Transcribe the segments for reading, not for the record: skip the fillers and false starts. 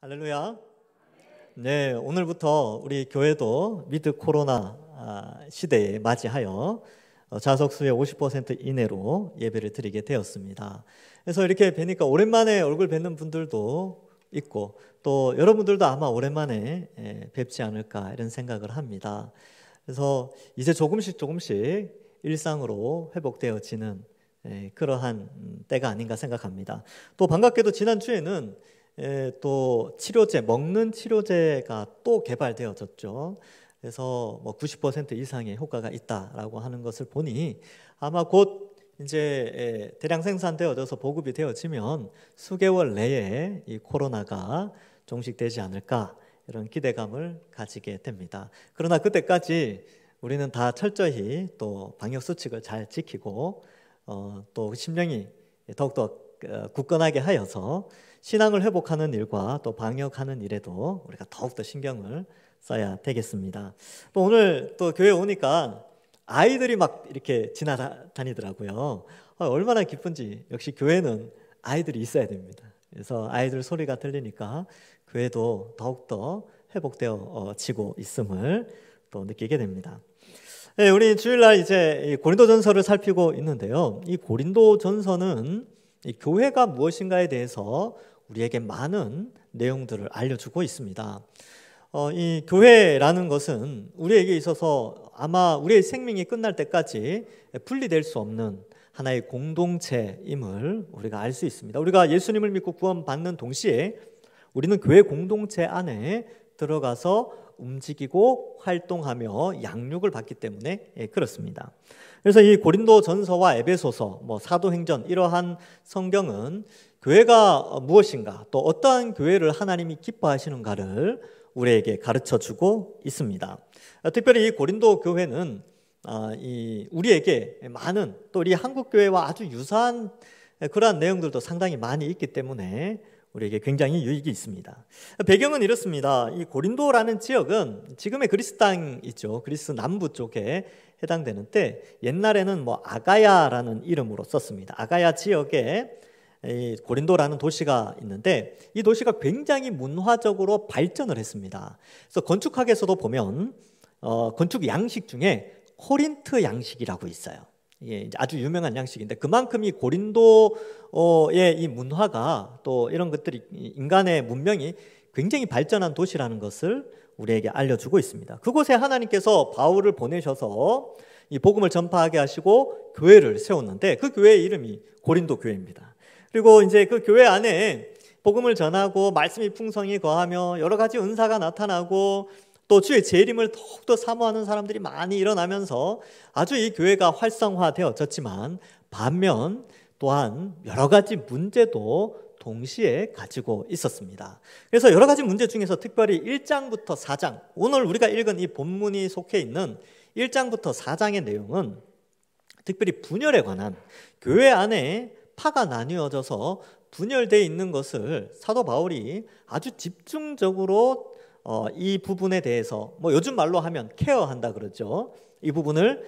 할렐루야. 네, 오늘부터 우리 교회도 미드 코로나 시대에 맞이하여 좌석수의 50% 이내로 예배를 드리게 되었습니다. 그래서 이렇게 뵈니까 오랜만에 얼굴 뵙는 분들도 있고 또 여러분들도 아마 오랜만에 뵙지 않을까 이런 생각을 합니다. 그래서 이제 조금씩 일상으로 회복되어지는 그러한 때가 아닌가 생각합니다. 또 반갑게도 지난주에는 또 치료제, 먹는 치료제가 또 개발되어졌죠. 그래서 90% 이상의 효과가 있다라고 하는 것을 보니 아마 곧 이제 대량 생산되어져서 보급이 되어지면 수개월 내에 이 코로나가 종식되지 않을까 이런 기대감을 가지게 됩니다. 그러나 그때까지 우리는 다 철저히 또 방역 수칙을 잘 지키고 또 심령이 더욱더 굳건하게 하여서 신앙을 회복하는 일과 또 방역하는 일에도 우리가 더욱더 신경을 써야 되겠습니다. 또 오늘 또 교회 오니까 아이들이 막 이렇게 지나다니더라고요. 얼마나 기쁜지. 역시 교회는 아이들이 있어야 됩니다. 그래서 아이들 소리가 들리니까 교회도 더욱더 회복되어지고 있음을 또 느끼게 됩니다. 네, 우리 주일날 이제 고린도전서를 살피고 있는데요. 이 고린도전서는 이 교회가 무엇인가에 대해서 우리에게 많은 내용들을 알려주고 있습니다. 이 교회라는 것은 우리에게 있어서 아마 우리의 생명이 끝날 때까지 분리될 수 없는 하나의 공동체임을 우리가 알 수 있습니다. 우리가 예수님을 믿고 구원받는 동시에 우리는 교회 공동체 안에 들어가서 움직이고 활동하며 양육을 받기 때문에 그렇습니다. 그래서 이 고린도전서와 에베소서, 사도행전 이러한 성경은 교회가 무엇인가 또 어떠한 교회를 하나님이 기뻐하시는가를 우리에게 가르쳐주고 있습니다. 특별히 이 고린도 교회는 우리에게 많은 또 우리 한국 교회와 아주 유사한 그러한 내용들도 상당히 많이 있기 때문에 우리에게 굉장히 유익이 있습니다. 배경은 이렇습니다. 이 고린도라는 지역은 지금의 그리스 땅이죠. 그리스 남부 쪽에 해당되는데 옛날에는 아가야라는 이름으로 썼습니다. 아가야 지역에 이 고린도라는 도시가 있는데 이 도시가 굉장히 문화적으로 발전을 했습니다. 그래서 건축학에서도 보면 건축 양식 중에 코린트 양식이라고 있어요. 이게 아주 유명한 양식인데 그만큼 이 고린도의 이 문화가 또 이런 것들이 인간의 문명이 굉장히 발전한 도시라는 것을 우리에게 알려주고 있습니다. 그곳에 하나님께서 바울을 보내셔서 이 복음을 전파하게 하시고 교회를 세웠는데 그 교회의 이름이 고린도 교회입니다. 그리고 이제 그 교회 안에 복음을 전하고 말씀이 풍성히 거하며 여러 가지 은사가 나타나고 또 주의 재림을 더욱더 사모하는 사람들이 많이 일어나면서 아주 이 교회가 활성화되어졌지만 반면 또한 여러 가지 문제도 동시에 가지고 있었습니다. 그래서 여러 가지 문제 중에서 특별히 1장부터 4장, 오늘 우리가 읽은 이 본문이 속해 있는 1장부터 4장의 내용은 특별히 분열에 관한 교회 안에 파가 나뉘어져서 분열되어 있는 것을 사도 바울이 아주 집중적으로 이 부분에 대해서 요즘 말로 하면 케어한다 그러죠. 이 부분을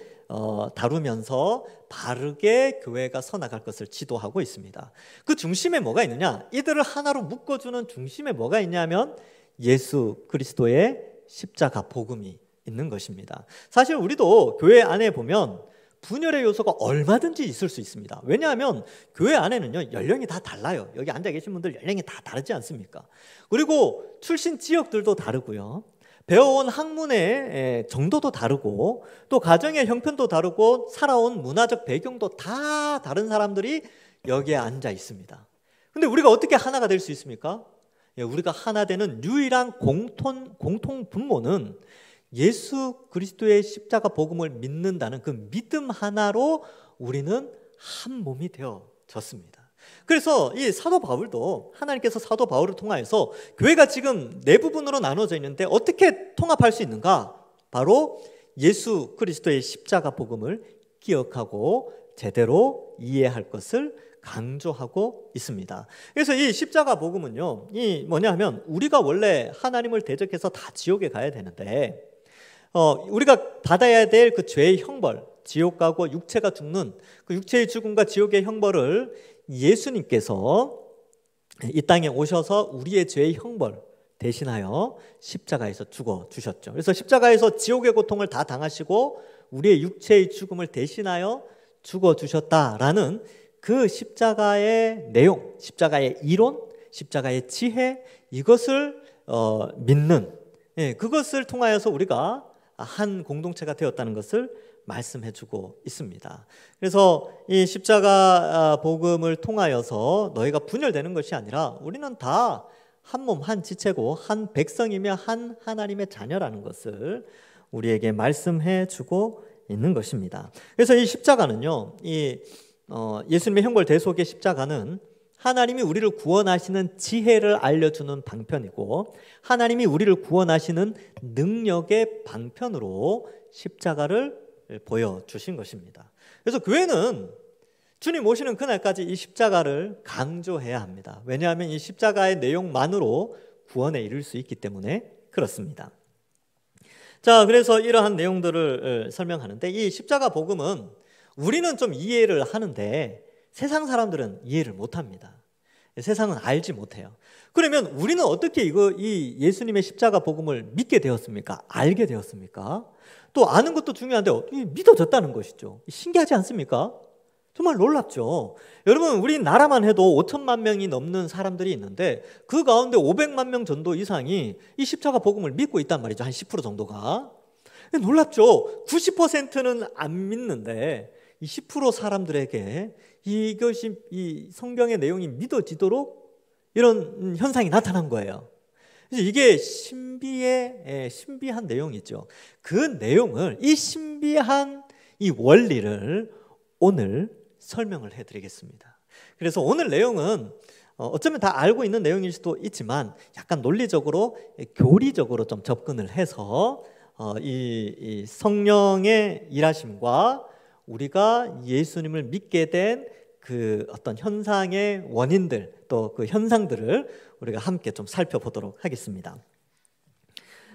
다루면서 바르게 교회가 서나갈 것을 지도하고 있습니다. 그 중심에 뭐가 있느냐? 이들을 하나로 묶어주는 중심에 뭐가 있냐면 예수 그리스도의 십자가 복음이 있는 것입니다. 사실 우리도 교회 안에 보면 분열의 요소가 얼마든지 있을 수 있습니다. 왜냐하면 교회 안에는요 연령이 다 달라요. 여기 앉아 계신 분들 연령이 다 다르지 않습니까? 그리고 출신 지역들도 다르고요. 배워온 학문의 정도도 다르고 또 가정의 형편도 다르고 살아온 문화적 배경도 다 다른 사람들이 여기에 앉아 있습니다. 근데 우리가 어떻게 하나가 될 수 있습니까? 우리가 하나 되는 유일한 공통 분모는 예수 그리스도의 십자가 복음을 믿는다는 그 믿음 하나로 우리는 한 몸이 되어졌습니다. 그래서 이 사도 바울도 하나님께서 사도 바울을 통하여서 교회가 지금 네 부분으로 나눠져 있는데 어떻게 통합할 수 있는가? 바로 예수 그리스도의 십자가 복음을 기억하고 제대로 이해할 것을 강조하고 있습니다. 그래서 이 십자가 복음은요, 이 뭐냐 하면 우리가 원래 하나님을 대적해서 다 지옥에 가야 되는데 우리가 받아야 될 그 죄의 형벌, 지옥 가고 육체가 죽는 그 육체의 죽음과 지옥의 형벌을 예수님께서 이 땅에 오셔서 우리의 죄의 형벌 대신하여 십자가에서 죽어 주셨죠. 그래서 십자가에서 지옥의 고통을 다 당하시고 우리의 육체의 죽음을 대신하여 죽어 주셨다라는 그 십자가의 내용, 십자가의 이론, 십자가의 지혜, 이것을 믿는, 그것을 통하여서 우리가 한 공동체가 되었다는 것을 말씀해주고 있습니다. 그래서 이 십자가 복음을 통하여서 너희가 분열되는 것이 아니라 우리는 다 한 몸, 한 지체고 한 백성이며 한 하나님의 자녀라는 것을 우리에게 말씀해주고 있는 것입니다. 그래서 이 십자가는요, 예수님의 형벌 대속의 십자가는 하나님이 우리를 구원하시는 지혜를 알려주는 방편이고 하나님이 우리를 구원하시는 능력의 방편으로 십자가를 보여주신 것입니다. 그래서 교회는 주님 오시는 그날까지 이 십자가를 강조해야 합니다. 왜냐하면 이 십자가의 내용만으로 구원에 이를 수 있기 때문에 그렇습니다. 자, 그래서 이러한 내용들을 설명하는데 이 십자가 복음은 우리는 좀 이해를 하는데 세상 사람들은 이해를 못합니다. 세상은 알지 못해요. 그러면 우리는 어떻게 이 예수님의 십자가 복음을 믿게 되었습니까? 알게 되었습니까? 또 아는 것도 중요한데 믿어졌다는 것이죠. 신기하지 않습니까? 정말 놀랍죠. 여러분, 우리나라만 해도 5천만 명이 넘는 사람들이 있는데 그 가운데 500만 명 정도 이상이 이 십자가 복음을 믿고 있단 말이죠. 한 10% 정도가. 놀랍죠. 90%는 안 믿는데 이 10% 사람들에게 이것이 이 성경의 내용이 믿어지도록 이런 현상이 나타난 거예요. 이게 신비한 내용이죠. 그 내용을, 이 신비한 이 원리를 오늘 설명을 해드리겠습니다. 그래서 오늘 내용은 어쩌면 다 알고 있는 내용일 수도 있지만 약간 논리적으로, 교리적으로 좀 접근을 해서 이 성령의 일하심과 우리가 예수님을 믿게 된 그 어떤 현상의 원인들, 또 그 현상들을 우리가 함께 좀 살펴보도록 하겠습니다.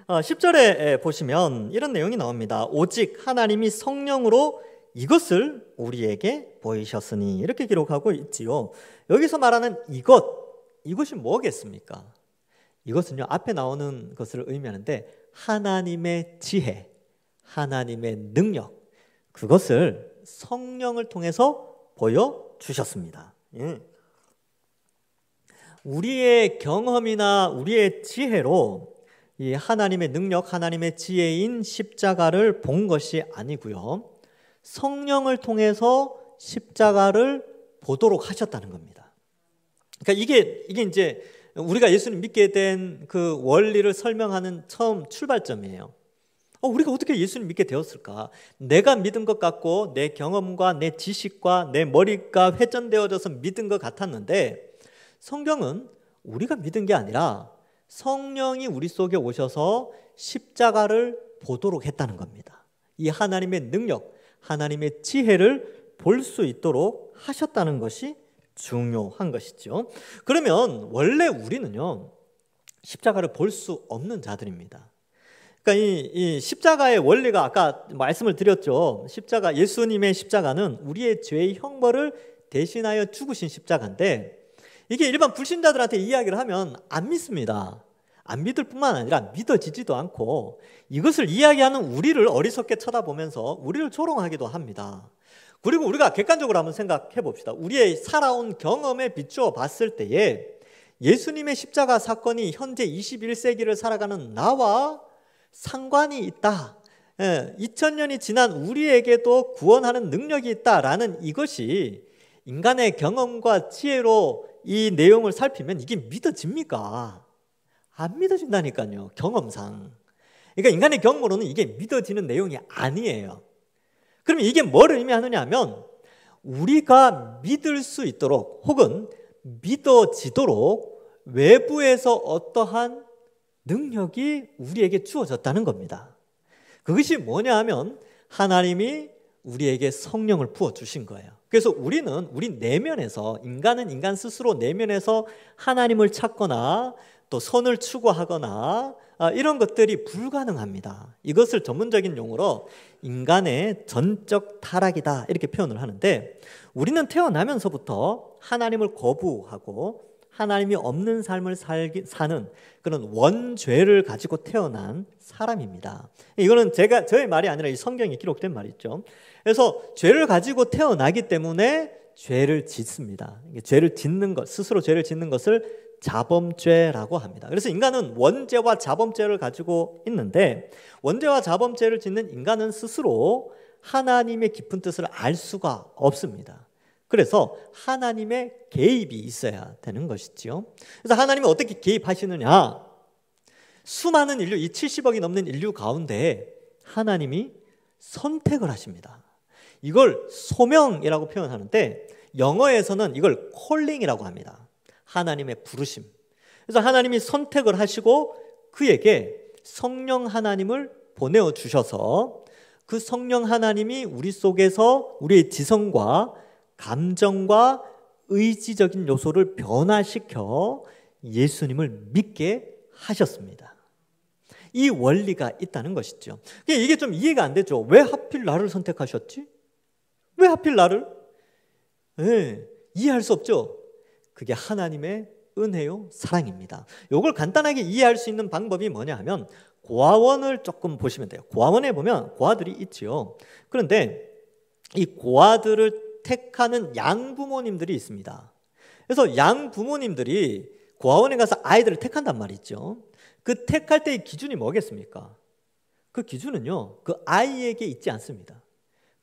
10절에 보시면 이런 내용이 나옵니다. 오직 하나님이 성령으로 이것을 우리에게 보이셨으니, 이렇게 기록하고 있지요. 여기서 말하는 이것이 뭐겠습니까? 이것은요, 앞에 나오는 것을 의미하는데 하나님의 지혜, 하나님의 능력, 그것을 성령을 통해서 보여주셨습니다. 우리의 경험이나 우리의 지혜로 이 하나님의 능력, 하나님의 지혜인 십자가를 본 것이 아니고요, 성령을 통해서 십자가를 보도록 하셨다는 겁니다. 그러니까 이게 이제 우리가 예수님 믿게 된 그 원리를 설명하는 처음 출발점이에요. 우리가 어떻게 예수님 믿게 되었을까? 내가 믿은 것 같고 내 경험과 내 지식과 내 머리가 회전되어져서 믿은 것 같았는데, 성경은 우리가 믿은 게 아니라 성령이 우리 속에 오셔서 십자가를 보도록 했다는 겁니다. 이 하나님의 능력, 하나님의 지혜를 볼 수 있도록 하셨다는 것이 중요한 것이죠. 그러면 원래 우리는요, 십자가를 볼 수 없는 자들입니다. 그러니까 이 십자가의 원리가 아까 말씀을 드렸죠. 예수님의 십자가는 우리의 죄의 형벌을 대신하여 죽으신 십자가인데, 이게 일반 불신자들한테 이야기를 하면 안 믿습니다. 안 믿을 뿐만 아니라 믿어지지도 않고 이것을 이야기하는 우리를 어리석게 쳐다보면서 우리를 조롱하기도 합니다. 그리고 우리가 객관적으로 한번 생각해 봅시다. 우리의 살아온 경험에 비추어 봤을 때에 예수님의 십자가 사건이 현재 21세기를 살아가는 나와 상관이 있다, 2000년이 지난 우리에게도 구원하는 능력이 있다라는 이것이 인간의 경험과 지혜로 이 내용을 살피면 이게 믿어집니까? 안 믿어진다니까요, 경험상. 그러니까 인간의 경험으로는 이게 믿어지는 내용이 아니에요. 그러면 이게 뭘 의미하느냐 하면, 우리가 믿을 수 있도록 혹은 믿어지도록 외부에서 어떠한 능력이 우리에게 주어졌다는 겁니다. 그것이 뭐냐 하면 하나님이 우리에게 성령을 부어주신 거예요. 그래서 우리 내면에서, 인간은 인간 스스로 내면에서 하나님을 찾거나 또 선을 추구하거나 이런 것들이 불가능합니다. 이것을 전문적인 용어로 인간의 전적 타락이다, 이렇게 표현을 하는데, 우리는 태어나면서부터 하나님을 거부하고 하나님이 없는 삶을 사는 그런 원죄를 가지고 태어난 사람입니다. 이거는 저의 말이 아니라 이 성경에 기록된 말이죠. 그래서 죄를 가지고 태어나기 때문에 죄를 짓습니다. 죄를 짓는 것, 스스로 죄를 짓는 것을 자범죄라고 합니다. 그래서 인간은 원죄와 자범죄를 가지고 있는데, 원죄와 자범죄를 짓는 인간은 스스로 하나님의 깊은 뜻을 알 수가 없습니다. 그래서 하나님의 개입이 있어야 되는 것이죠. 그래서 하나님이 어떻게 개입하시느냐? 수많은 인류, 이 70억이 넘는 인류 가운데 하나님이 선택을 하십니다. 이걸 소명이라고 표현하는데, 영어에서는 이걸 콜링이라고 합니다. 하나님의 부르심. 그래서 하나님이 선택을 하시고 그에게 성령 하나님을 보내어 주셔서 그 성령 하나님이 우리 속에서 우리의 지성과 감정과 의지적인 요소를 변화시켜 예수님을 믿게 하셨습니다. 이 원리가 있다는 것이죠. 이게 좀 이해가 안 되죠. 왜 하필 나를 선택하셨지? 왜 하필 나를? 이해할 수 없죠. 그게 하나님의 은혜요, 사랑입니다. 이걸 간단하게 이해할 수 있는 방법이 뭐냐 하면 고아원을 조금 보시면 돼요. 고아원에 보면 고아들이 있지요. 그런데 이 고아들을 택하는 양부모님들이 있습니다. 그래서 양부모님들이 고아원에 가서 아이들을 택한단 말이죠. 그 택할 때의 기준이 뭐겠습니까? 그 기준은요, 그 아이에게 있지 않습니다.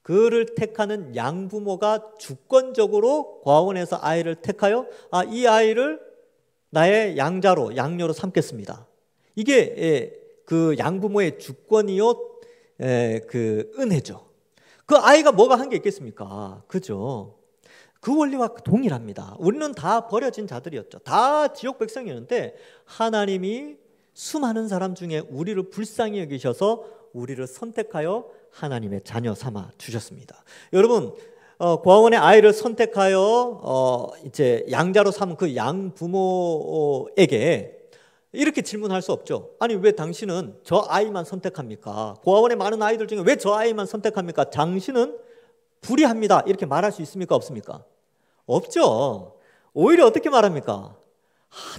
그를 택하는 양부모가 주권적으로 고아원에서 아이를 택하여 이 아이를 나의 양자로, 양녀로 삼겠습니다. 이게 그 양부모의 주권이요, 그 은혜죠. 그 아이가 뭐가 한 게 있겠습니까? 그죠? 그 원리와 동일합니다. 우리는 다 버려진 자들이었죠. 다 지옥 백성이었는데 하나님이 수많은 사람 중에 우리를 불쌍히 여기셔서 우리를 선택하여 하나님의 자녀 삼아 주셨습니다. 여러분, 고아원의 아이를 선택하여 이제 양자로 삼은 그 양부모에게 이렇게 질문할 수 없죠. 아니, 왜 당신은 저 아이만 선택합니까? 고아원의 많은 아이들 중에 왜 저 아이만 선택합니까? 당신은 불의합니다. 이렇게 말할 수 있습니까? 없습니까? 없죠. 오히려 어떻게 말합니까?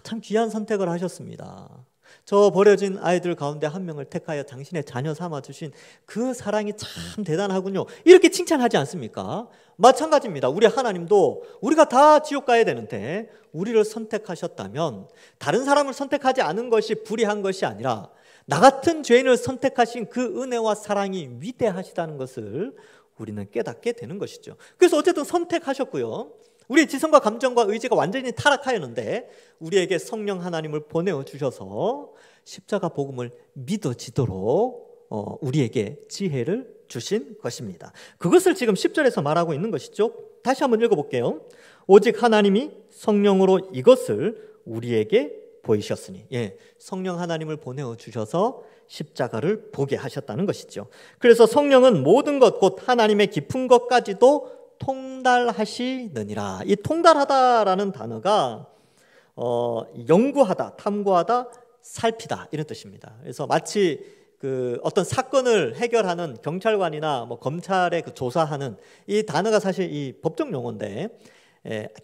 참 귀한 선택을 하셨습니다. 저 버려진 아이들 가운데 한 명을 택하여 당신의 자녀 삼아주신 그 사랑이 참 대단하군요. 이렇게 칭찬하지 않습니까? 마찬가지입니다. 우리 하나님도 우리가 다 지옥 가야 되는데 우리를 선택하셨다면 다른 사람을 선택하지 않은 것이 불의한 것이 아니라 나 같은 죄인을 선택하신 그 은혜와 사랑이 위대하시다는 것을 우리는 깨닫게 되는 것이죠. 그래서 어쨌든 선택하셨고요. 우리의 지성과 감정과 의지가 완전히 타락하였는데 우리에게 성령 하나님을 보내어 주셔서 십자가 복음을 믿어지도록 우리에게 지혜를 주신 것입니다. 그것을 지금 10절에서 말하고 있는 것이죠. 다시 한번 읽어볼게요. 오직 하나님이 성령으로 이것을 우리에게 보이셨으니, 성령 하나님을 보내어 주셔서 십자가를 보게 하셨다는 것이죠. 그래서 성령은 모든 것 곧 하나님의 깊은 것까지도 통달하시느니라. 이 통달하다라는 단어가 연구하다, 탐구하다, 살피다 이런 뜻입니다. 그래서 마치 그 어떤 사건을 해결하는 경찰관이나 뭐 검찰의 그 조사하는 이 단어가 사실 이 법적 용어인데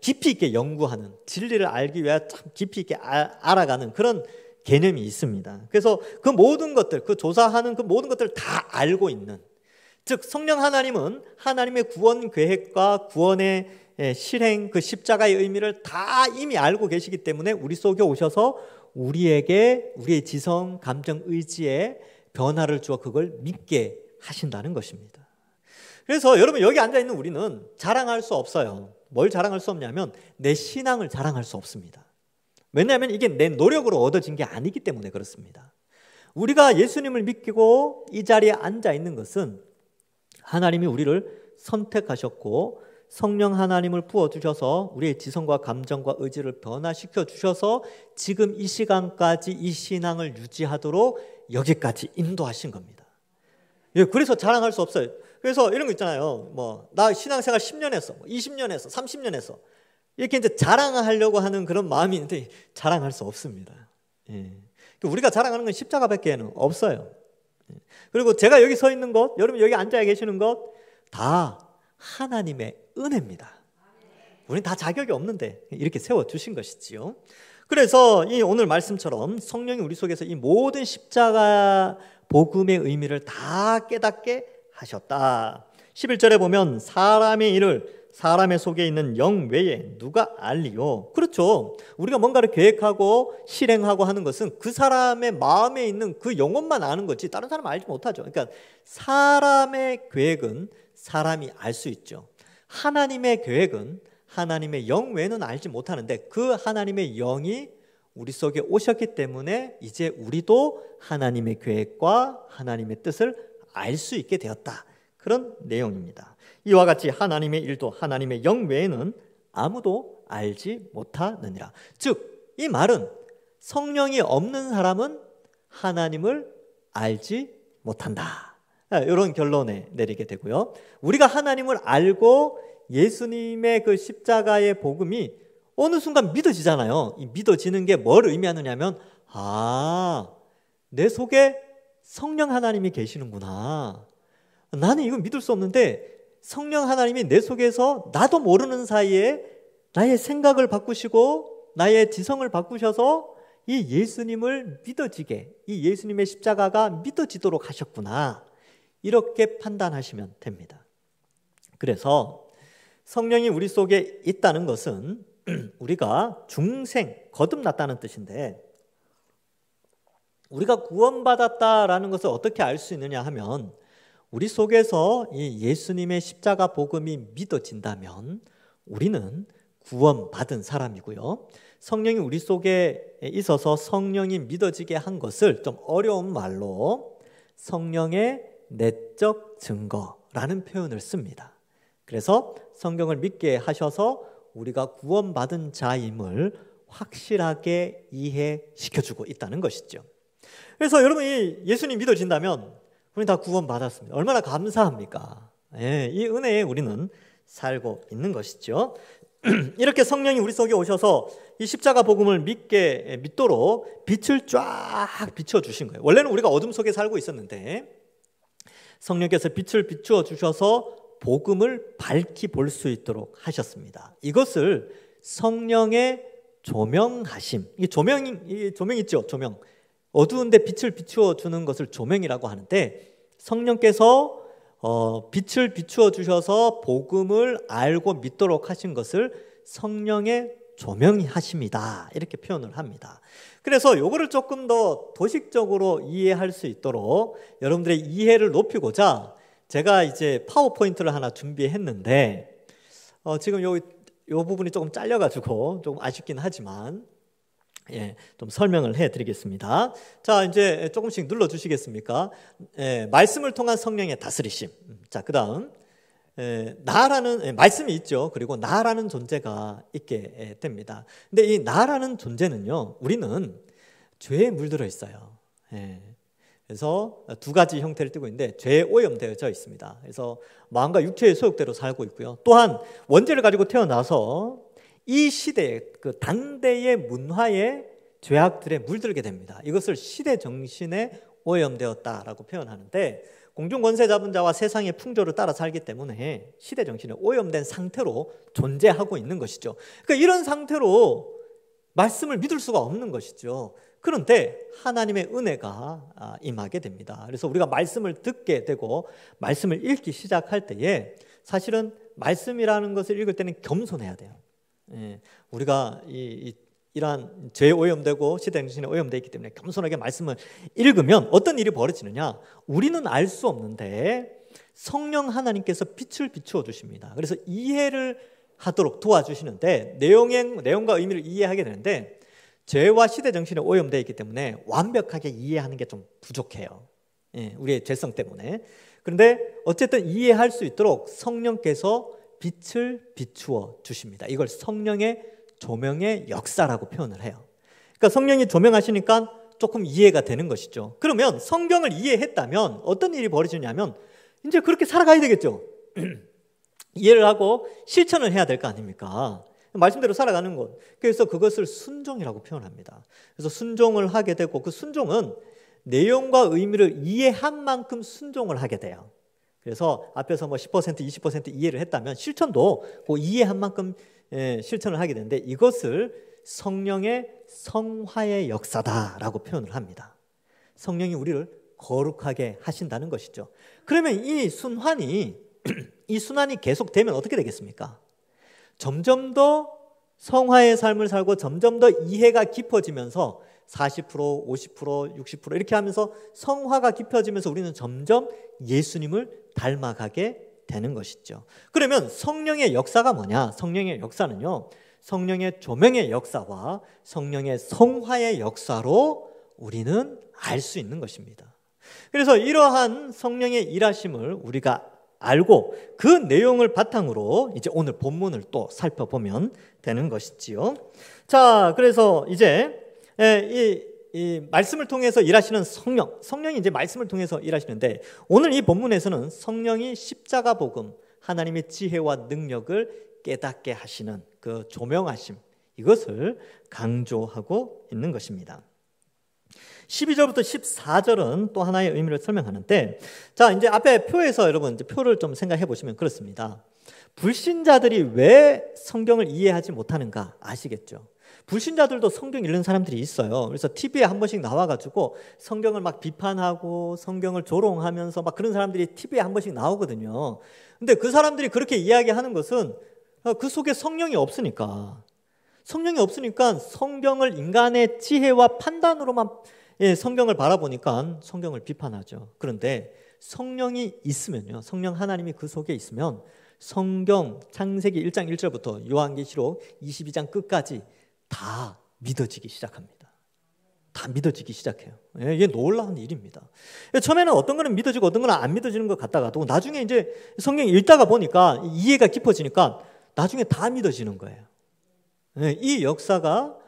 깊이 있게 연구하는, 진리를 알기 위해 참 깊이 있게 알아가는 그런 개념이 있습니다. 그래서 그 모든 것들, 그 조사하는 그 모든 것들을 다 알고 있는, 즉 성령 하나님은 하나님의 구원 계획과 구원의 실행, 그 십자가의 의미를 다 이미 알고 계시기 때문에 우리 속에 오셔서 우리에게 우리의 지성, 감정, 의지에 변화를 주어 그걸 믿게 하신다는 것입니다. 그래서 여러분, 여기 앉아있는 우리는 자랑할 수 없어요. 뭘 자랑할 수 없냐면 내 신앙을 자랑할 수 없습니다. 왜냐하면 이게 내 노력으로 얻어진 게 아니기 때문에 그렇습니다. 우리가 예수님을 믿고 이 자리에 앉아있는 것은 하나님이 우리를 선택하셨고 성령 하나님을 부어주셔서 우리의 지성과 감정과 의지를 변화시켜 주셔서 지금 이 시간까지 이 신앙을 유지하도록 여기까지 인도하신 겁니다. 그래서 자랑할 수 없어요. 그래서 이런 거 있잖아요. 뭐 나 신앙생활 10년 했어, 20년 했어, 30년 했어. 이렇게 이제 자랑하려고 하는 그런 마음이 있는데 자랑할 수 없습니다. 우리가 자랑하는 건 십자가밖에 없어요. 그리고 제가 여기 서 있는 것, 여러분 여기 앉아 계시는 것 다 하나님의 은혜입니다. 우리는 다 자격이 없는데 이렇게 세워주신 것이지요. 그래서 이 오늘 말씀처럼 성령이 우리 속에서 이 모든 십자가 복음의 의미를 다 깨닫게 하셨다. 11절에 보면 사람의 일을 사람의 속에 있는 영 외에 누가 알리요? 그렇죠. 우리가 뭔가를 계획하고 실행하고 하는 것은 그 사람의 마음에 있는 그 영혼만 아는 거지 다른 사람은 알지 못하죠. 그러니까 사람의 계획은 사람이 알 수 있죠. 하나님의 계획은 하나님의 영 외에는 알지 못하는데 그 하나님의 영이 우리 속에 오셨기 때문에 이제 우리도 하나님의 계획과 하나님의 뜻을 알 수 있게 되었다. 그런 내용입니다. 이와 같이 하나님의 일도 하나님의 영 외에는 아무도 알지 못하느니라. 즉, 이 말은 성령이 없는 사람은 하나님을 알지 못한다. 이런 결론에 내리게 되고요. 우리가 하나님을 알고 예수님의 그 십자가의 복음이 어느 순간 믿어지잖아요. 이 믿어지는 게 뭘 의미하느냐면 내 속에 성령 하나님이 계시는구나. 나는 이거 믿을 수 없는데 성령 하나님이 내 속에서 나도 모르는 사이에 나의 생각을 바꾸시고 나의 지성을 바꾸셔서 이 예수님을 믿어지게, 이 예수님의 십자가가 믿어지도록 하셨구나. 이렇게 판단하시면 됩니다. 그래서 성령이 우리 속에 있다는 것은 우리가 중생, 거듭났다는 뜻인데, 우리가 구원받았다라는 것을 어떻게 알 수 있느냐 하면 우리 속에서 이 예수님의 십자가 복음이 믿어진다면 우리는 구원받은 사람이고요. 성령이 우리 속에 있어서 성령이 믿어지게 한 것을 좀 어려운 말로 성령의 내적 증거라는 표현을 씁니다. 그래서 성경을 믿게 하셔서 우리가 구원받은 자임을 확실하게 이해시켜주고 있다는 것이죠. 그래서 여러분이 예수님 믿어진다면 우리 다 구원받았습니다. 얼마나 감사합니까? 이 은혜에 우리는 살고 있는 것이죠. 이렇게 성령이 우리 속에 오셔서 이 십자가 복음을 믿도록 빛을 쫙 비춰주신 거예요. 원래는 우리가 어둠 속에 살고 있었는데 성령께서 빛을 비추어 주셔서 복음을 밝히 볼 수 있도록 하셨습니다. 이것을 성령의 조명하심, 이 조명 있죠, 조명. 어두운데 빛을 비추어 주는 것을 조명이라고 하는데 성령께서 빛을 비추어 주셔서 복음을 알고 믿도록 하신 것을 성령의 조명이 하십니다. 이렇게 표현을 합니다. 그래서 이거를 조금 더 도식적으로 이해할 수 있도록 여러분들의 이해를 높이고자 제가 이제 파워포인트를 하나 준비했는데 지금 요 부분이 조금 잘려가지고 조금 아쉽긴 하지만 좀 설명을 해드리겠습니다. 자, 이제 조금씩 눌러주시겠습니까? 말씀을 통한 성령의 다스리심. 자, 그 다음 나라는 말씀이 있죠. 그리고 나라는 존재가 있게 됩니다. 근데 이 나라는 존재는요, 우리는 죄에 물들어 있어요. 그래서 두 가지 형태를 띠고 있는데 죄에 오염되어져 있습니다. 그래서 마음과 육체의 소욕대로 살고 있고요. 또한 원죄를 가지고 태어나서 이 시대의 그 당대의 문화의 죄악들에 물들게 됩니다. 이것을 시대 정신에 오염되었다라고 표현하는데 공중 권세 잡은 자와 세상의 풍조를 따라 살기 때문에 시대 정신에 오염된 상태로 존재하고 있는 것이죠. 그러니까 이런 상태로 말씀을 믿을 수가 없는 것이죠. 그런데 하나님의 은혜가 임하게 됩니다. 그래서 우리가 말씀을 듣게 되고 말씀을 읽기 시작할 때에 사실은 말씀이라는 것을 읽을 때는 겸손해야 돼요. 우리가 이러한 죄에 오염되고 시대 정신에 오염되어 있기 때문에 겸손하게 말씀을 읽으면 어떤 일이 벌어지느냐, 우리는 알 수 없는데 성령 하나님께서 빛을 비추어 주십니다. 그래서 이해를 하도록 도와주시는데 내용과 의미를 이해하게 되는데 죄와 시대 정신에 오염되어 있기 때문에 완벽하게 이해하는 게 좀 부족해요. 우리의 죄성 때문에. 그런데 어쨌든 이해할 수 있도록 성령께서 빛을 비추어 주십니다. 이걸 성령의 조명의 역사라고 표현을 해요. 그러니까 성령이 조명하시니까 조금 이해가 되는 것이죠. 그러면 성경을 이해했다면 어떤 일이 벌어지냐면 이제 그렇게 살아가야 되겠죠. 이해를 하고 실천을 해야 될 거 아닙니까? 말씀대로 살아가는 것. 그래서 그것을 순종이라고 표현합니다. 그래서 순종을 하게 되고 그 순종은 내용과 의미를 이해한 만큼 순종을 하게 돼요. 그래서 앞에서 10%, 20% 이해를 했다면 실천도 그 이해한 만큼 실천을 하게 되는데 이것을 성령의 성화의 역사다라고 표현을 합니다. 성령이 우리를 거룩하게 하신다는 것이죠. 그러면 이 순환이 계속되면 어떻게 되겠습니까? 점점 더 성화의 삶을 살고 점점 더 이해가 깊어지면서 40%, 50%, 60% 이렇게 하면서 성화가 깊어지면서 우리는 점점 예수님을 닮아가게 되는 것이죠. 그러면 성령의 역사가 뭐냐? 성령의 역사는요, 성령의 조명의 역사와 성령의 성화의 역사로 우리는 알 수 있는 것입니다. 그래서 이러한 성령의 일하심을 우리가 알고 그 내용을 바탕으로 이제 오늘 본문을 또 살펴보면 되는 것이지요. 자, 그래서 이제 이 말씀을 통해서 일하시는 성령이 이제 말씀을 통해서 일하시는데 오늘 이 본문에서는 성령이 십자가 복음, 하나님의 지혜와 능력을 깨닫게 하시는 그 조명하심, 이것을 강조하고 있는 것입니다. 12절부터 14절은 또 하나의 의미를 설명하는데, 자, 이제 앞에 표에서 여러분 이제 표를 좀 생각해 보시면 그렇습니다. 불신자들이 왜 성경을 이해하지 못하는가 아시겠죠? 불신자들도 성경 읽는 사람들이 있어요. 그래서 TV에 한 번씩 나와가지고 성경을 막 비판하고 성경을 조롱하면서 막 그런 사람들이 TV에 한 번씩 나오거든요. 근데 그 사람들이 그렇게 이야기하는 것은 그 속에 성령이 없으니까 성경을 인간의 지혜와 판단으로만 성경을 바라보니까 성경을 비판하죠. 그런데 성령이 있으면요, 성령 하나님이 그 속에 있으면 성경 창세기 1장 1절부터 요한계시록 22장 끝까지 다 믿어지기 시작합니다. 다 믿어지기 시작해요. 이게 놀라운 일입니다. 처음에는 어떤 거는 믿어지고 어떤 거는 안 믿어지는 것 같다가도 나중에 이제 성경 읽다가 보니까 이해가 깊어지니까 나중에 다 믿어지는 거예요. 이 역사가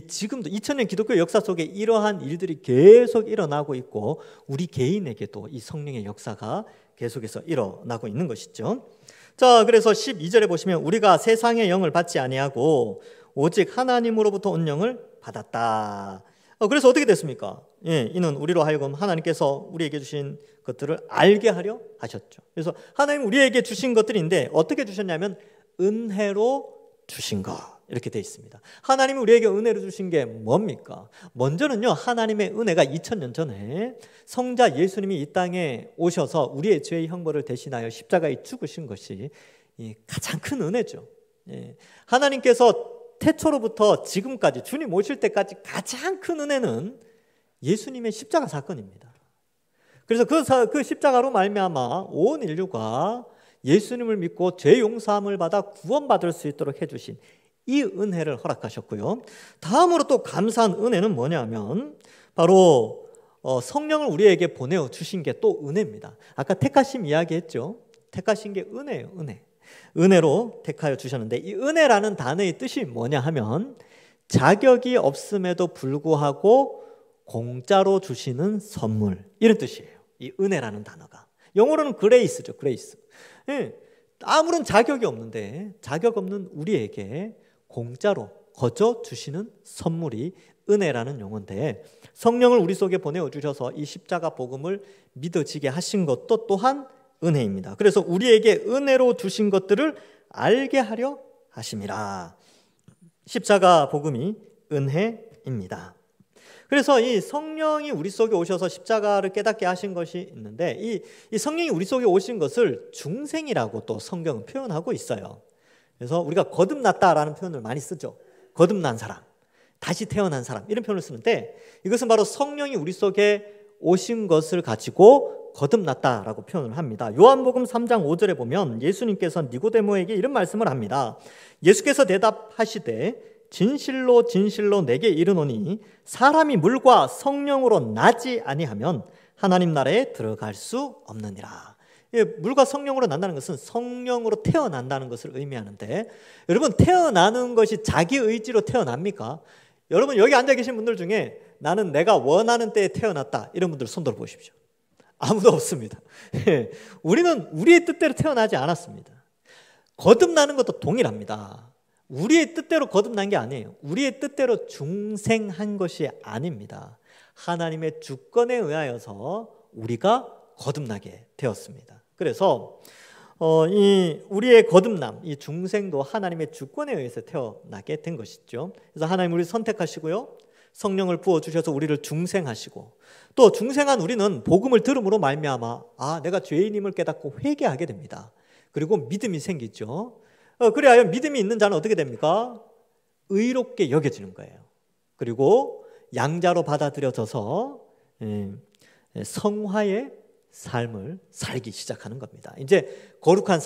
지금도 2000년 기독교 역사 속에 이러한 일들이 계속 일어나고 있고 우리 개인에게도 이 성령의 역사가 계속해서 일어나고 있는 것이죠. 자, 그래서 12절에 보시면 우리가 세상의 영을 받지 아니하고 오직 하나님으로부터 온 영을 받았다. 그래서 어떻게 됐습니까? 이는 우리로 하여금 하나님께서 우리에게 주신 것들을 알게 하려 하셨죠. 그래서 하나님 우리에게 주신 것들인데 어떻게 주셨냐면 은혜로 주신 것, 이렇게 되어 있습니다. 하나님이 우리에게 은혜로 주신 게 뭡니까? 먼저는요, 하나님의 은혜가 2000년 전에 성자 예수님이 이 땅에 오셔서 우리의 죄의 형벌을 대신하여 십자가에 죽으신 것이 가장 큰 은혜죠. 하나님께서 태초로부터 지금까지 주님 오실 때까지 가장 큰 은혜는 예수님의 십자가 사건입니다. 그래서 그 십자가로 말미암아 온 인류가 예수님을 믿고 죄 용서함을 받아 구원받을 수 있도록 해주신 이 은혜를 허락하셨고요. 다음으로 또 감사한 은혜는 뭐냐면 바로 성령을 우리에게 보내어 주신 게 또 은혜입니다. 아까 택하심 이야기했죠. 택하신 게 은혜예요. 은혜로 택하여 주셨는데 이 은혜라는 단어의 뜻이 뭐냐 하면 자격이 없음에도 불구하고 공짜로 주시는 선물, 이런 뜻이에요. 이 은혜라는 단어가 영어로는 그레이스죠. 그레이스. 아무런 자격이 없는데 자격 없는 우리에게 공짜로 거저 주시는 선물이 은혜라는 용어인데 성령을 우리 속에 보내어 주셔서 이 십자가 복음을 믿어지게 하신 것도 또한 은혜입니다. 그래서 우리에게 은혜로 주신 것들을 알게 하려 하심이라. 십자가 복음이 은혜입니다. 그래서 이 성령이 우리 속에 오셔서 십자가를 깨닫게 하신 것이 있는데 이 성령이 우리 속에 오신 것을 중생이라고 또 성경은 표현하고 있어요. 그래서 우리가 거듭났다라는 표현을 많이 쓰죠. 거듭난 사람, 다시 태어난 사람, 이런 표현을 쓰는데 이것은 바로 성령이 우리 속에 오신 것을 가지고 거듭났다라고 표현을 합니다. 요한복음 3장 5절에 보면 예수님께서 니고데모에게 이런 말씀을 합니다. 예수께서 대답하시되 진실로 진실로 내게 이르노니 사람이 물과 성령으로 나지 아니하면 하나님 나라에 들어갈 수 없느니라. 물과 성령으로 난다는 것은 성령으로 태어난다는 것을 의미하는데 여러분, 태어나는 것이 자기 의지로 태어납니까? 여러분, 여기 앉아 계신 분들 중에 나는 내가 원하는 때에 태어났다, 이런 분들 손 들어 보십시오. 아무도 없습니다. 우리는 우리의 뜻대로 태어나지 않았습니다. 거듭나는 것도 동일합니다. 우리의 뜻대로 거듭난 게 아니에요. 우리의 뜻대로 중생한 것이 아닙니다. 하나님의 주권에 의하여서 우리가 거듭나게 되었습니다. 그래서 이 우리의 거듭남, 이 중생도 하나님의 주권에 의해서 태어나게 된 것이죠. 그래서 하나님 우리를 선택하시고요, 성령을 부어주셔서 우리를 중생하시고, 또 중생한 우리는 복음을 들음으로 말미암아 내가 죄인임을 깨닫고 회개하게 됩니다. 그리고 믿음이 생기죠. 그래야 믿음이 있는 자는 어떻게 됩니까? 의롭게 여겨지는 거예요. 그리고 양자로 받아들여져서 성화의 삶을 살기 시작하는 겁니다. 이제 거룩한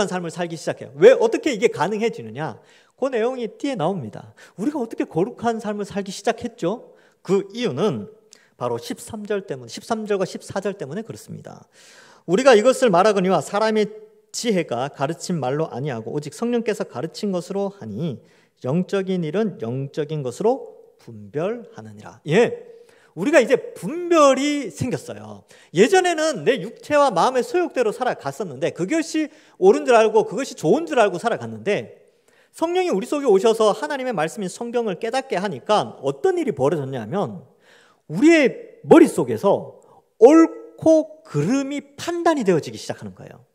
삶을 살기 시작해요. 왜 어떻게 이게 가능해지느냐? 그 내용이 뒤에 나옵니다. 우리가 어떻게 거룩한 삶을 살기 시작했죠? 그 이유는 바로 13절과 14절 때문에 그렇습니다. 우리가 이것을 말하거니와 사람의 지혜가 가르친 말로 아니하고 오직 성령께서 가르친 것으로 하니 영적인 일은 영적인 것으로 분별하느니라. 우리가 이제 분별이 생겼어요. 예전에는 내 육체와 마음의 소욕대로 살아갔었는데 그것이 옳은 줄 알고 그것이 좋은 줄 알고 살아갔는데, 성령이 우리 속에 오셔서 하나님의 말씀인 성경을 깨닫게 하니까 어떤 일이 벌어졌냐면 우리의 머릿속에서 옳고 그름이 판단이 되어지기 시작하는 거예요.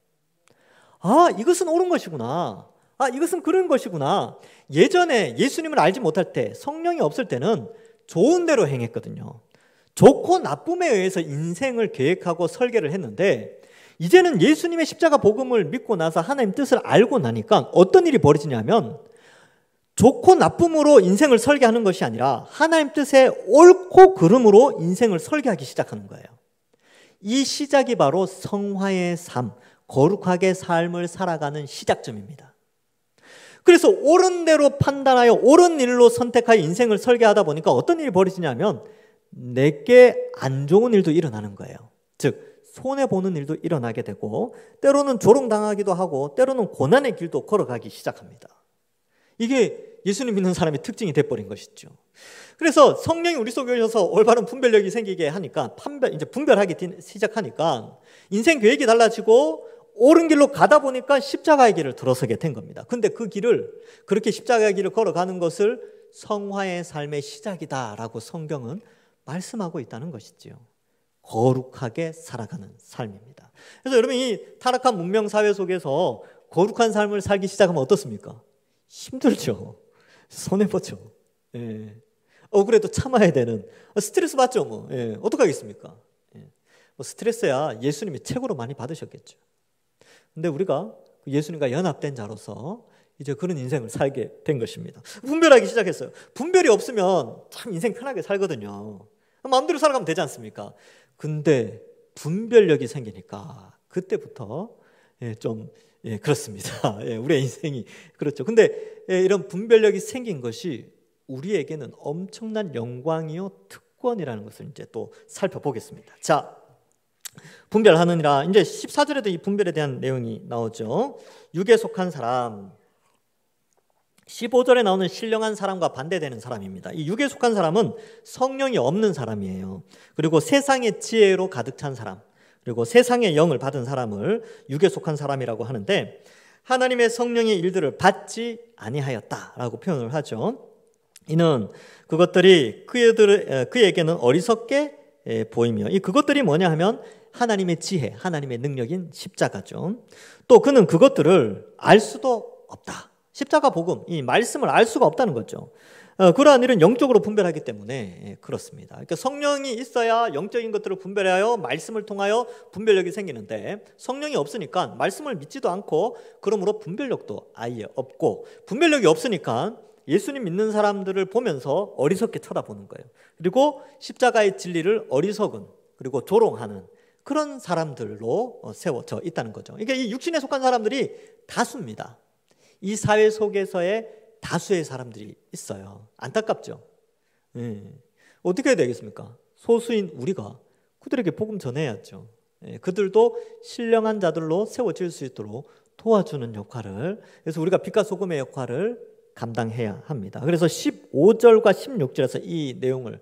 이것은 옳은 것이구나. 이것은 그런 것이구나. 예전에 예수님을 알지 못할 때, 성령이 없을 때는 좋은 대로 행했거든요. 좋고 나쁨에 의해서 인생을 계획하고 설계를 했는데, 이제는 예수님의 십자가 복음을 믿고 나서 하나님 뜻을 알고 나니까 어떤 일이 벌어지냐면 좋고 나쁨으로 인생을 설계하는 것이 아니라 하나님 뜻에 옳고 그름으로 인생을 설계하기 시작하는 거예요. 이 시작이 바로 성화의 삶, 거룩하게 삶을 살아가는 시작점입니다. 그래서 옳은 대로 판단하여 옳은 일로 선택하여 인생을 설계하다 보니까 어떤 일이 벌어지냐면 내게 안 좋은 일도 일어나는 거예요. 즉 손해보는 일도 일어나게 되고, 때로는 조롱당하기도 하고, 때로는 고난의 길도 걸어가기 시작합니다. 이게 예수님 믿는 사람의 특징이 돼버린 것이죠. 그래서 성령이 우리 속에 오셔서 올바른 분별력이 생기게 하니까 이제 분별하기 시작하니까 인생 계획이 달라지고 옳은 길로 가다 보니까 십자가의 길을 들어서게 된 겁니다. 근데 그 길을, 그렇게 십자가의 길을 걸어가는 것을 성화의 삶의 시작이다라고 성경은 말씀하고 있다는 것이지요. 거룩하게 살아가는 삶입니다. 그래서 여러분, 이 타락한 문명 사회 속에서 거룩한 삶을 살기 시작하면 어떻습니까? 힘들죠. 손해보죠. 그래도 참아야 되는, 스트레스 받죠. 어떡하겠습니까? 스트레스야 예수님이 최고로 많이 받으셨겠죠. 근데 우리가 예수님과 연합된 자로서 이제 그런 인생을 살게 된 것입니다. 분별하기 시작했어요. 분별이 없으면 참 인생 편하게 살거든요. 마음대로 살아가면 되지 않습니까? 근데 분별력이 생기니까 그때부터 좀 그렇습니다. 우리의 인생이 그렇죠. 근데 이런 분별력이 생긴 것이 우리에게는 엄청난 영광이요 특권이라는 것을 이제 또 살펴보겠습니다. 자, 분별하느니라. 이제 14절에도 이 분별에 대한 내용이 나오죠. 육에 속한 사람. 15절에 나오는 신령한 사람과 반대되는 사람입니다. 이 육에 속한 사람은 성령이 없는 사람이에요. 그리고 세상의 지혜로 가득 찬 사람, 그리고 세상의 영을 받은 사람을 육에 속한 사람이라고 하는데, 하나님의 성령의 일들을 받지 아니하였다라고 표현을 하죠. 이는 그것들이 그에게는 어리석게 보이며, 이 그것들이 뭐냐 하면 하나님의 지혜, 하나님의 능력인 십자가죠. 또 그는 그것들을 알 수도 없다. 십자가 복음, 이 말씀을 알 수가 없다는 거죠. 그러한 일은 영적으로 분별하기 때문에 그렇습니다. 그러니까 성령이 있어야 영적인 것들을 분별하여 말씀을 통하여 분별력이 생기는데, 성령이 없으니까 말씀을 믿지도 않고, 그러므로 분별력도 아예 없고, 분별력이 없으니까 예수님 믿는 사람들을 보면서 어리석게 쳐다보는 거예요. 그리고 십자가의 진리를 어리석은, 그리고 조롱하는 그런 사람들로 세워져 있다는 거죠. 그러니까 이 육신에 속한 사람들이 다수입니다. 이 사회 속에서의 다수의 사람들이 있어요. 안타깝죠. 어떻게 해야 되겠습니까? 소수인 우리가 그들에게 복음 전해야죠. 그들도 신령한 자들로 세워질 수 있도록 도와주는 역할을, 그래서 우리가 빛과 소금의 역할을 감당해야 합니다. 그래서 15절과 16절에서 이 내용을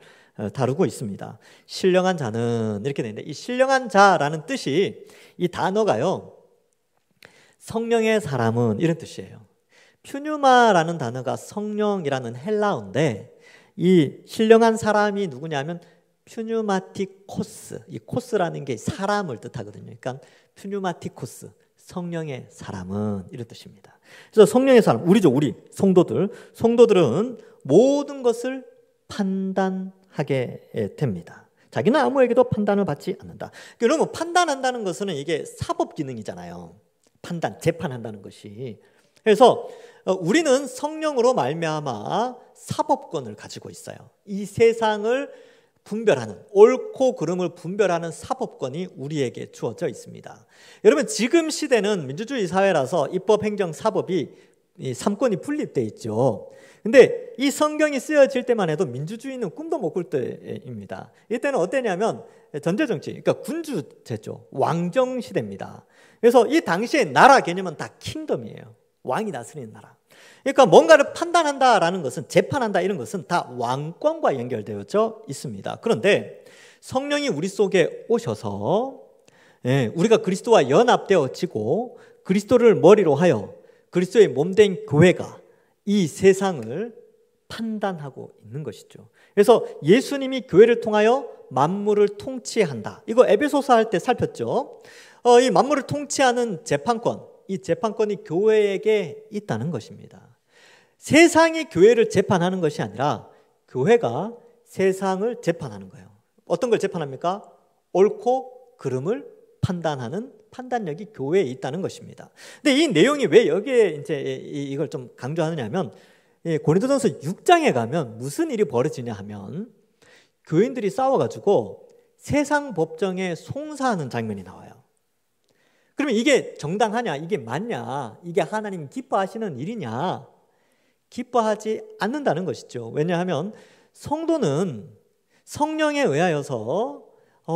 다루고 있습니다. 신령한 자는 이렇게 되는데, 이 신령한 자라는 뜻이, 이 단어가요, 성령의 사람은 이런 뜻이에요. 퓨뉴마라는 단어가 성령이라는 헬라어인데, 이 신령한 사람이 누구냐면 퓨뉴마티코스, 이 코스라는 게 사람을 뜻하거든요. 그러니까 퓨뉴마티코스, 성령의 사람은 이런 뜻입니다. 그래서 성령의 사람, 우리죠, 우리 성도들은 모든 것을 판단하게 됩니다. 자기는 아무에게도 판단을 받지 않는다. 그러면 판단한다는 것은 이게 사법 기능이잖아요. 판단, 재판한다는 것이. 그래서 우리는 성령으로 말미암아 사법권을 가지고 있어요. 이 세상을 분별하는, 옳고 그름을 분별하는 사법권이 우리에게 주어져 있습니다. 여러분, 지금 시대는 민주주의 사회라서 입법, 행정, 사법이 이 3권이 분립되어 있죠. 근데 이 성경이 쓰여질 때만 해도 민주주의는 꿈도 못 꿀 때입니다. 이때는 어땠냐면 전제정치, 그러니까 군주제죠. 왕정 시대입니다. 그래서 이 당시의 나라 개념은 다 킹덤이에요. 왕이 다스리는 나라. 그러니까 뭔가를 판단한다라는 것은, 재판한다 이런 것은 다 왕권과 연결되어져 있습니다. 그런데 성령이 우리 속에 오셔서 우리가 그리스도와 연합되어지고 그리스도를 머리로 하여 그리스도의 몸된 교회가 이 세상을 판단하고 있는 것이죠. 그래서 예수님이 교회를 통하여 만물을 통치한다. 이거 에베소서 할 때 살폈죠. 이 만물을 통치하는 재판권, 이 재판권이 교회에게 있다는 것입니다. 세상이 교회를 재판하는 것이 아니라 교회가 세상을 재판하는 거예요. 어떤 걸 재판합니까? 옳고 그름을 판단하는 판단력이 교회에 있다는 것입니다. 근데 이 내용이 왜 여기에 이제 이걸 좀 강조하느냐면, 고린도전서 6장에 가면 무슨 일이 벌어지냐 하면 교인들이 싸워가지고 세상 법정에 송사하는 장면이 나와요. 그러면 이게 정당하냐, 이게 맞냐, 이게 하나님 기뻐하시는 일이냐? 기뻐하지 않는다는 것이죠. 왜냐하면 성도는 성령에 의하여서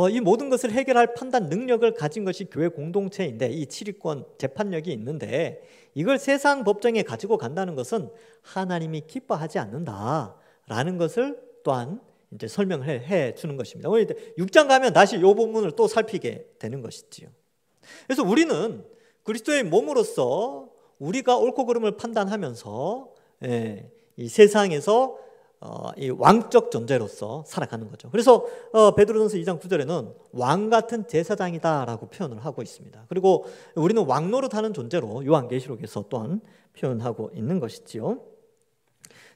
이 모든 것을 해결할 판단 능력을 가진 것이 교회 공동체인데, 이 치리권 재판력이 있는데 이걸 세상 법정에 가지고 간다는 것은 하나님이 기뻐하지 않는다라는 것을 또한 이제 설명을 해 주는 것입니다. 6장 가면 다시 이 부분을 또 살피게 되는 것이지요. 그래서 우리는 그리스도의 몸으로서 우리가 옳고 그름을 판단하면서 이 세상에서 이 왕적 존재로서 살아가는 거죠. 그래서 베드로전서 2장 9절에는 왕 같은 제사장이다라고 표현을 하고 있습니다. 그리고 우리는 왕 노릇하는 존재로 요한계시록에서 또한 표현하고 있는 것이지요.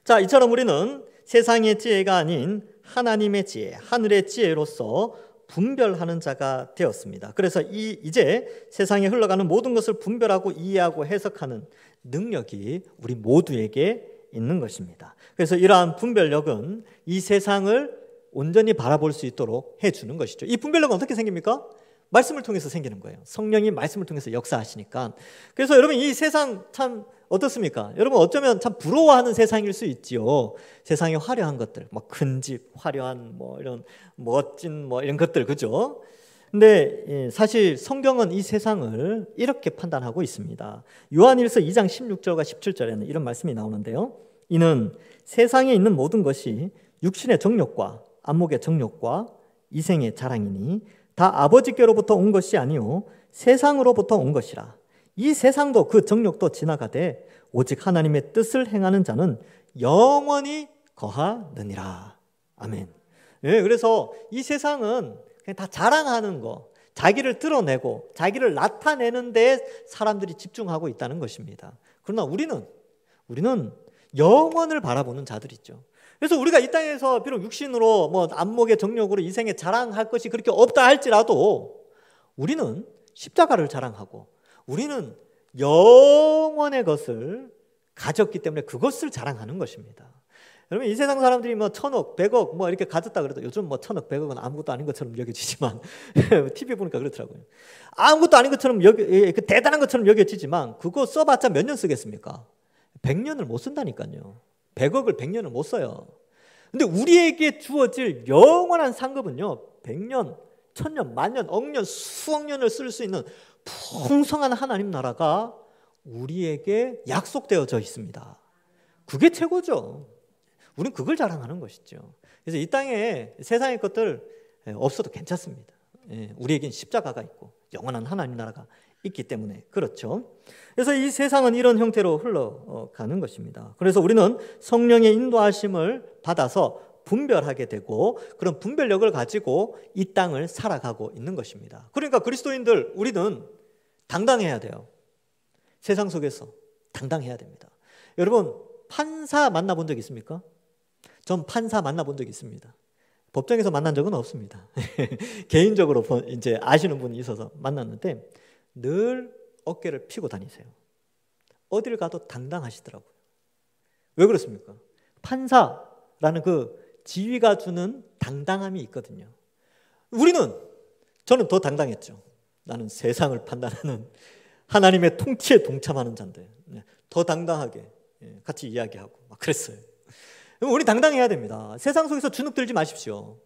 자, 이처럼 우리는 세상의 지혜가 아닌 하나님의 지혜, 하늘의 지혜로서 분별하는 자가 되었습니다. 그래서 이제 세상에 흘러가는 모든 것을 분별하고 이해하고 해석하는 능력이 우리 모두에게 있는 것입니다. 그래서 이러한 분별력은 이 세상을 온전히 바라볼 수 있도록 해주는 것이죠. 이 분별력은 어떻게 생깁니까? 말씀을 통해서 생기는 거예요. 성령이 말씀을 통해서 역사하시니까. 그래서 여러분, 이 세상 참 어떻습니까? 여러분, 어쩌면 참 부러워하는 세상일 수 있지요. 세상의 화려한 것들, 뭐 큰 집, 화려한 뭐 이런 멋진 뭐 이런 것들, 그죠? 근데 사실 성경은 이 세상을 이렇게 판단하고 있습니다. 요한일서 2장 16절과 17절에는 이런 말씀이 나오는데요. 이는 세상에 있는 모든 것이 육신의 정욕과 안목의 정욕과 이생의 자랑이니 다 아버지께로부터 온 것이 아니요 세상으로부터 온 것이라. 이 세상도 그 정욕도 지나가되 오직 하나님의 뜻을 행하는 자는 영원히 거하느니라. 아멘. 그래서 이 세상은 그냥 다 자랑하는 거, 자기를 드러내고 자기를 나타내는 데 사람들이 집중하고 있다는 것입니다. 그러나 우리는 영원을 바라보는 자들이죠. 그래서 우리가 이 땅에서 비록 육신으로 뭐 안목의 정욕으로 이생에 자랑할 것이 그렇게 없다 할지라도 우리는 십자가를 자랑하고 우리는 영원의 것을 가졌기 때문에 그것을 자랑하는 것입니다. 여러분, 이 세상 사람들이 뭐 1,000억, 100억 뭐 이렇게 가졌다 그래도 요즘 뭐 1,000억, 100억은 아무것도 아닌 것처럼 여겨지지만 TV 보니까 그렇더라고요. 아무것도 아닌 것처럼 대단한 것처럼 여겨지지만 그거 써봤자 몇 년 쓰겠습니까? 100년을 못 쓴다니까요. 100억을 100년을 못 써요. 근데 우리에게 주어질 영원한 상급은요, 100년, 1000년, 만년, 억년, 수억 년을 쓸 수 있는 풍성한 하나님 나라가 우리에게 약속되어져 있습니다. 그게 최고죠. 우리는 그걸 자랑하는 것이죠. 그래서 이 땅에 세상의 것들 없어도 괜찮습니다. 우리에겐 십자가가 있고 영원한 하나님 나라가 있기 때문에 그렇죠. 그래서 이 세상은 이런 형태로 흘러가는 것입니다. 그래서 우리는 성령의 인도하심을 받아서 분별하게 되고 그런 분별력을 가지고 이 땅을 살아가고 있는 것입니다. 그러니까 그리스도인들 우리는 당당해야 돼요. 세상 속에서 당당해야 됩니다. 여러분, 판사 만나본 적 있습니까? 전 판사 만나본 적 있습니다. 법정에서 만난 적은 없습니다. 개인적으로 이제 아시는 분이 있어서 만났는데 늘 어깨를 펴고 다니세요. 어딜 가도 당당하시더라고요. 왜 그렇습니까? 판사라는 그 지위가 주는 당당함이 있거든요. 저는 더 당당했죠. 나는 세상을 판단하는 하나님의 통치에 동참하는 자인데 더 당당하게 같이 이야기하고 막 그랬어요. 우리 당당해야 됩니다. 세상 속에서 주눅들지 마십시오.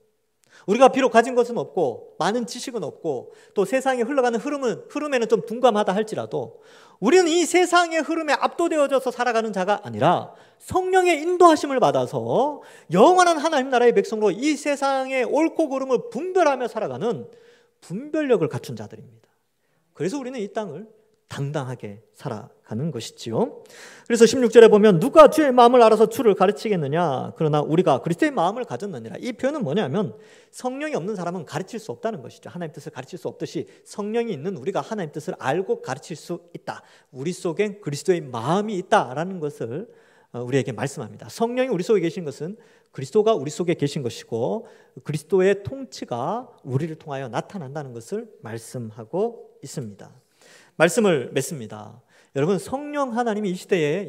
우리가 비록 가진 것은 없고 많은 지식은 없고 또 세상에 흘러가는 흐름에는 좀 둔감하다 할지라도 우리는 이 세상의 흐름에 압도되어져서 살아가는 자가 아니라 성령의 인도하심을 받아서 영원한 하나님 나라의 백성으로 이 세상의 옳고 그름을 분별하며 살아가는 분별력을 갖춘 자들입니다. 그래서 우리는 이 땅을 당당하게 살아가는 것이지요. 그래서 16절에 보면 누가 주의 마음을 알아서 주를 가르치겠느냐, 그러나 우리가 그리스도의 마음을 가졌느니라. 이 표현은 뭐냐면 성령이 없는 사람은 가르칠 수 없다는 것이죠. 하나님 뜻을 가르칠 수 없듯이 성령이 있는 우리가 하나님 뜻을 알고 가르칠 수 있다. 우리 속엔 그리스도의 마음이 있다라는 것을 우리에게 말씀합니다. 성령이 우리 속에 계신 것은 그리스도가 우리 속에 계신 것이고 그리스도의 통치가 우리를 통하여 나타난다는 것을 말씀하고 있습니다. 말씀을 맺습니다. 여러분, 성령 하나님이 이 시대에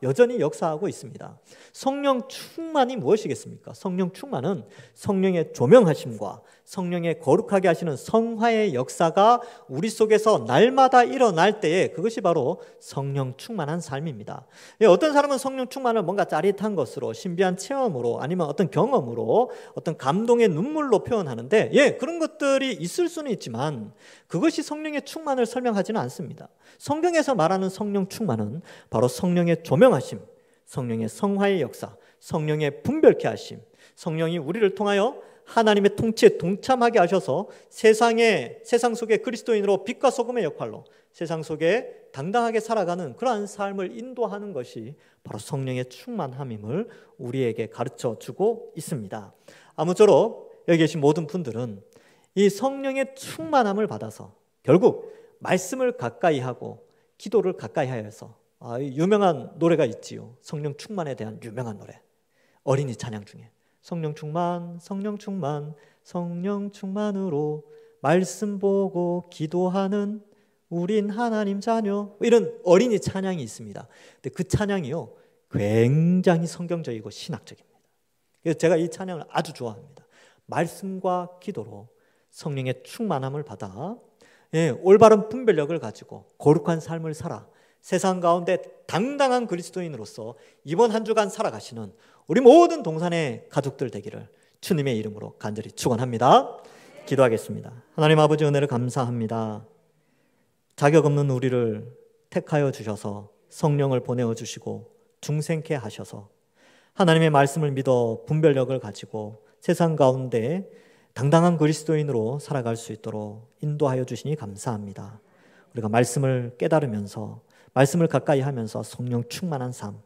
여전히 역사하고 있습니다. 성령 충만이 무엇이겠습니까? 성령 충만은 성령의 조명하심과 성령의 거룩하게 하시는 성화의 역사가 우리 속에서 날마다 일어날 때에 그것이 바로 성령 충만한 삶입니다. 어떤 사람은 성령 충만을 뭔가 짜릿한 것으로, 신비한 체험으로, 아니면 어떤 경험으로, 어떤 감동의 눈물로 표현하는데 그런 것들이 있을 수는 있지만 그것이 성령의 충만을 설명하지는 않습니다. 성경에서 말하는 성령 충만은 바로 성령의 조명하심, 성령의 성화의 역사, 성령의 분별케 하심, 성령이 우리를 통하여 하나님의 통치에 동참하게 하셔서 세상 속에 그리스도인으로 빛과 소금의 역할로 세상 속에 당당하게 살아가는 그러한 삶을 인도하는 것이 바로 성령의 충만함임을 우리에게 가르쳐 주고 있습니다. 아무쪼록 여기 계신 모든 분들은 이 성령의 충만함을 받아서 결국 말씀을 가까이 하고 기도를 가까이 하여서 유명한 노래가 있지요. 성령 충만에 대한 유명한 노래, 어린이 찬양 중에 성령 충만, 성령 충만, 성령 충만으로 말씀 보고 기도하는 우린 하나님 자녀, 이런 어린이 찬양이 있습니다. 근데 그 찬양이요 굉장히 성경적이고 신학적입니다. 그래서 제가 이 찬양을 아주 좋아합니다. 말씀과 기도로 성령의 충만함을 받아 올바른 분별력을 가지고 거룩한 삶을 살아 세상 가운데 당당한 그리스도인으로서 이번 한 주간 살아가시는 우리 모든 동산의 가족들 되기를 주님의 이름으로 간절히 축원합니다. 기도하겠습니다. 하나님 아버지, 은혜를 감사합니다. 자격 없는 우리를 택하여 주셔서 성령을 보내어 주시고 중생케 하셔서 하나님의 말씀을 믿어 분별력을 가지고 세상 가운데 당당한 그리스도인으로 살아갈 수 있도록 인도하여 주시니 감사합니다. 우리가 말씀을 깨달으면서 말씀을 가까이 하면서 성령 충만한 삶,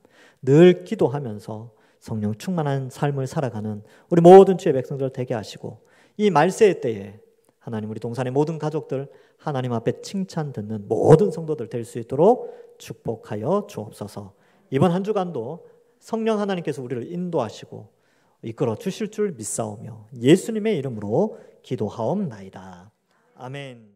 늘 기도하면서 성령 충만한 삶을 살아가는 우리 모든 주의 백성들 되게 하시고 이 말세의 때에 하나님 우리 동산의 모든 가족들 하나님 앞에 칭찬 듣는 모든 성도들 될 수 있도록 축복하여 주옵소서. 이번 한 주간도 성령 하나님께서 우리를 인도하시고 이끌어 주실 줄 믿사오며 예수님의 이름으로 기도하옵나이다. 아멘.